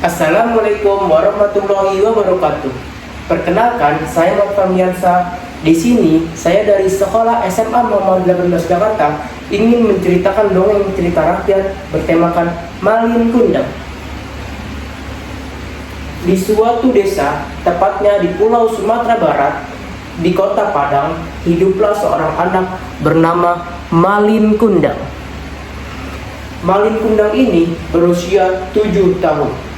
Assalamualaikum warahmatullahi wabarakatuh. Perkenalkan, saya Nofamiansa. Di sini saya dari sekolah SMA Muhammad 18 Jakarta ingin menceritakan dongeng cerita rakyat bertemakan Malin Kundang. Di suatu desa, tepatnya di Pulau Sumatera Barat, di Kota Padang, hiduplah seorang anak bernama Malin Kundang. Malin Kundang ini berusia 7 tahun.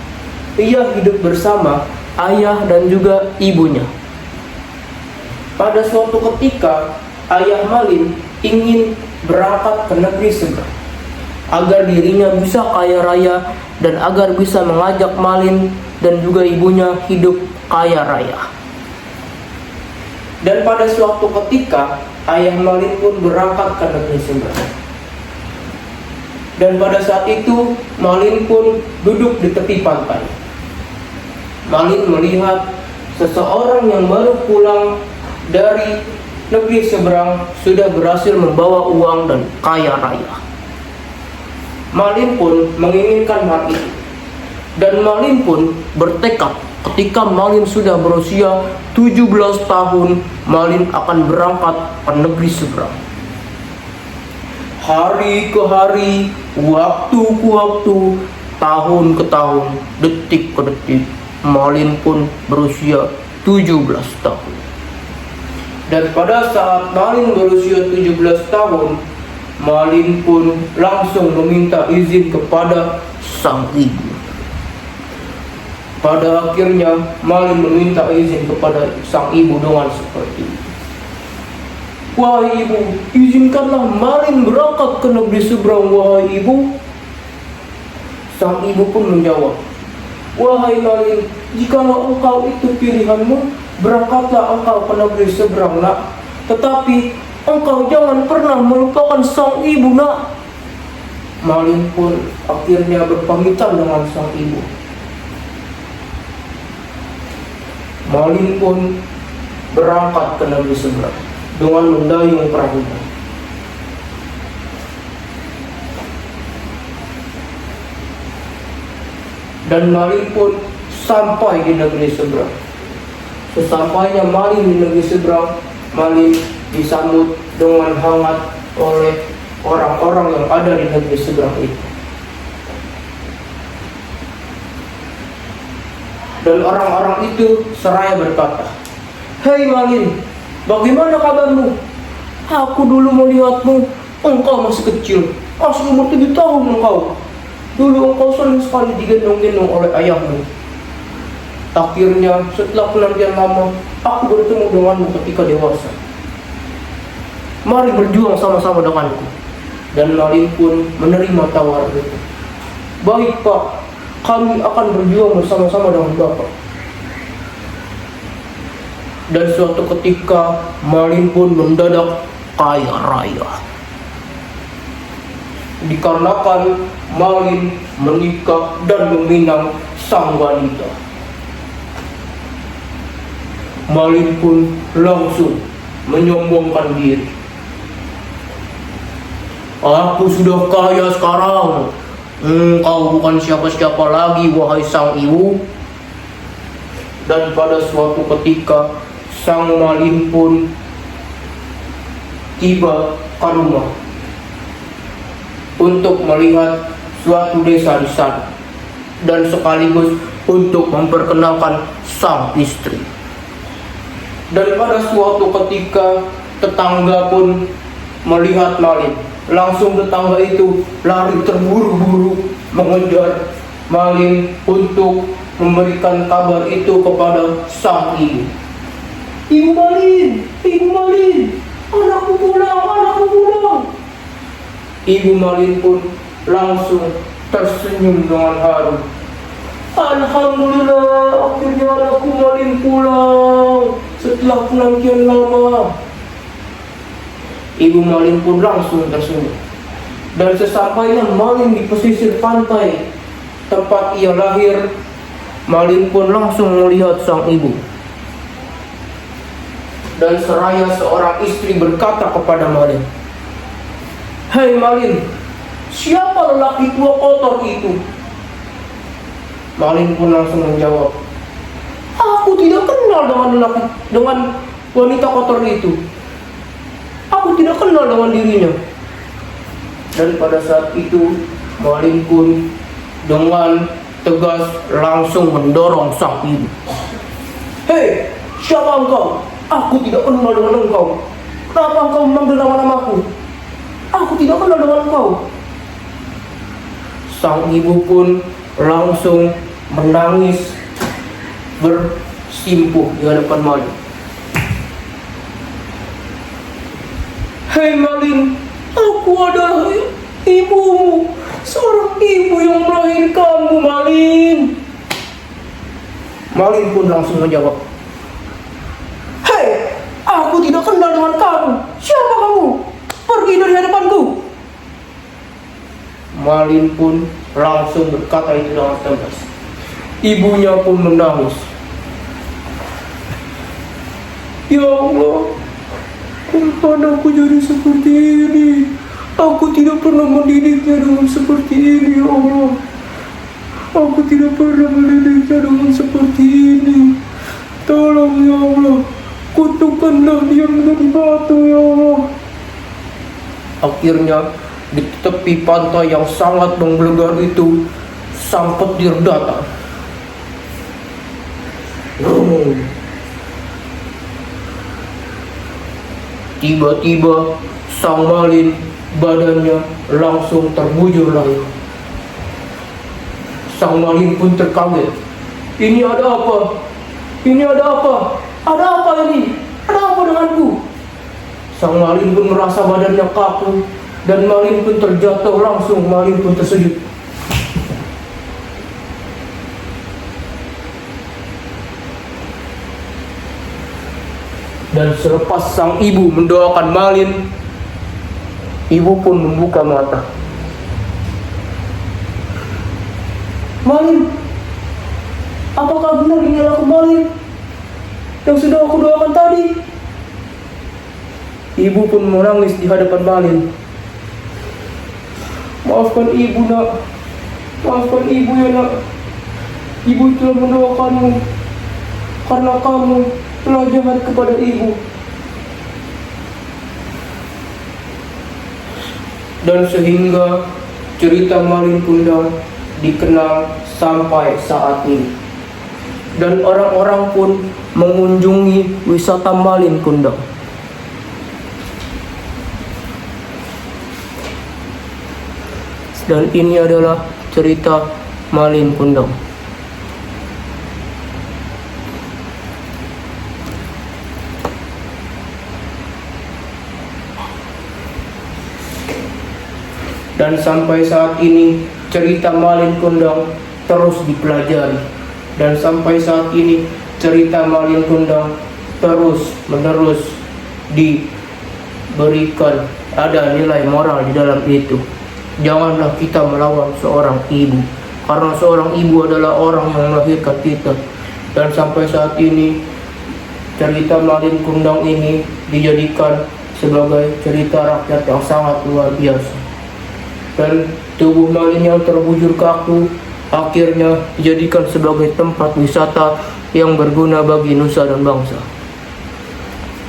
Ia hidup bersama ayah dan juga ibunya. Pada suatu ketika, ayah Malin ingin berangkat ke negeri seberang agar dirinya bisa kaya raya dan agar bisa mengajak Malin dan juga ibunya hidup kaya raya. Dan pada suatu ketika, ayah Malin pun berangkat ke negeri seberang. Dan pada saat itu, Malin pun duduk di tepi pantai. Malin melihat seseorang yang baru pulang dari negeri seberang sudah berhasil membawa uang dan kaya raya. Malin pun menginginkan hal itu. Dan Malin pun bertekad ketika Malin sudah berusia 17 tahun, Malin akan berangkat ke negeri seberang. Hari ke hari, waktu ke waktu, tahun ke tahun, detik ke detik, Malin pun berusia 17 tahun. Dan pada saat Malin berusia 17 tahun, Malin pun langsung meminta izin kepada sang ibu. Pada akhirnya, Malin meminta izin kepada sang ibu dengan seperti itu. Wahai ibu, izinkanlah Malin berangkat ke negeri seberang, wahai ibu. Sang ibu pun menjawab, wahai Malin, jikalau engkau itu pilihanmu, berangkatlah engkau ke negeri seberang, nak. Tetapi engkau jangan pernah melupakan sang ibu, nak. Malin pun akhirnya berpamitan dengan sang ibu. Malin pun berangkat ke negeri seberang dengan mendayung perahunya. Dan Malin pun sampai di negeri seberang. Sesampainya Malin di negeri seberang, Malin disambut dengan hangat oleh orang-orang yang ada di negeri seberang itu. Dan orang-orang itu seraya berkata, hei Malin, bagaimana kabarmu? Aku dulu melihatmu, engkau masih kecil, masih umur 7 tahun engkau. Dulu engkau sering sekali digendong-gendong oleh ayahmu. Akhirnya setelah penantian lama, aku bertemu denganmu ketika dewasa. Mari berjuang sama-sama denganku. Dan Malin pun menerima tawaran itu. Baik Pak, kami akan berjuang bersama-sama dengan Bapak. Dan suatu ketika, Malin pun mendadak kaya raya. Dikarenakan Malin menikah dan meminang sang wanita. Malin pun langsung menyombongkan diri. Aku sudah kaya sekarang. Engkau bukan siapa-siapa lagi, wahai sang ibu. Dan pada suatu ketika, sang Malin pun tiba ke rumah untuk melihat suatu desa di sana dan sekaligus untuk memperkenalkan sang istri. Dan pada suatu ketika, tetangga pun melihat Malin. Langsung tetangga itu lari terburu-buru mengejar Malin untuk memberikan kabar itu kepada sang ibu. Ibu Malin, anakku pulang. Ibu Malin pun langsung tersenyum dengan haru. Alhamdulillah, akhirnya anakku Malin pulang setelah penantian lama. Ibu Malin pun langsung tersenyum. Dan sesampainya Malin di pesisir pantai tempat ia lahir, Malin pun langsung melihat sang ibu. Dan seraya seorang istri berkata kepada Malin, hei Malin, siapa lelaki tua kotor itu? Malin pun langsung menjawab, aku tidak kenal dengan wanita kotor itu. Aku tidak kenal dengan dirinya. Dan pada saat itu Malin pun dengan tegas langsung mendorong sang ibu. Hei, siapa engkau? Aku tidak kenal dengan engkau. Kenapa engkau memanggil nama-namaku? Aku tidak kenal dengan engkau. Sang ibu pun langsung menangis bersimpuh di hadapan Malin. Hei Malin, aku adalah ibumu, seorang ibu yang melahirkanmu, Malin. Malin pun langsung menjawab, hei, aku tidak kenal dengan kamu. Siapa kamu? Pergi dari hadapanku. Malin pun langsung berkata itu dengan tegas. Ibunya pun menangis. Ya Allah, kenapa aku jadi seperti ini? Aku tidak pernah mendidiknya dengan seperti ini, ya Allah. Aku tidak pernah mendidiknya dengan seperti ini. Tolong ya Allah, kutukanlah dia menjadi batu ya Allah. Akhirnya di tepi pantai yang sangat menggelegar itu, sang petir datang. Tiba-tiba sang Malin badannya langsung terbujur lagi. Sang Malin pun terkaget. Ini ada apa? Ini ada apa? Ada apa ini? Ada apa denganku? Sang Malin pun merasa badannya kaku dan Malin pun terjatuh langsung. Malin pun tersujud. Dan selepas sang ibu mendoakan Malin, ibu pun membuka mata. Malin, apakah benar ini adalah Malin yang sudah aku doakan tadi? Ibu pun menangis di hadapan Malin. Maafkan ibu nak, maafkan ibu ya nak. Ibu telah mendoakanmu karena kamu telah jahat kepada ibu. Dan sehingga cerita Malin Kundang dikenal sampai saat ini. Dan orang-orang pun mengunjungi wisata Malin Kundang. Dan ini adalah cerita Malin Kundang. Dan sampai saat ini cerita Malin Kundang terus dipelajari. Dan sampai saat ini cerita Malin Kundang terus menerus diberikan ada nilai moral di dalam itu. Janganlah kita melawan seorang ibu, karena seorang ibu adalah orang yang melahirkan kita. Dan sampai saat ini cerita Malin Kundang ini dijadikan sebagai cerita rakyat yang sangat luar biasa. Dan tubuh Malin yang terbujur kaku akhirnya dijadikan sebagai tempat wisata yang berguna bagi nusa dan bangsa.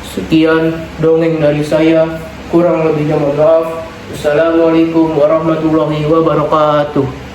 Sekian dongeng dari saya, kurang lebihnya mohon maaf. Assalamualaikum warahmatullahi wabarakatuh.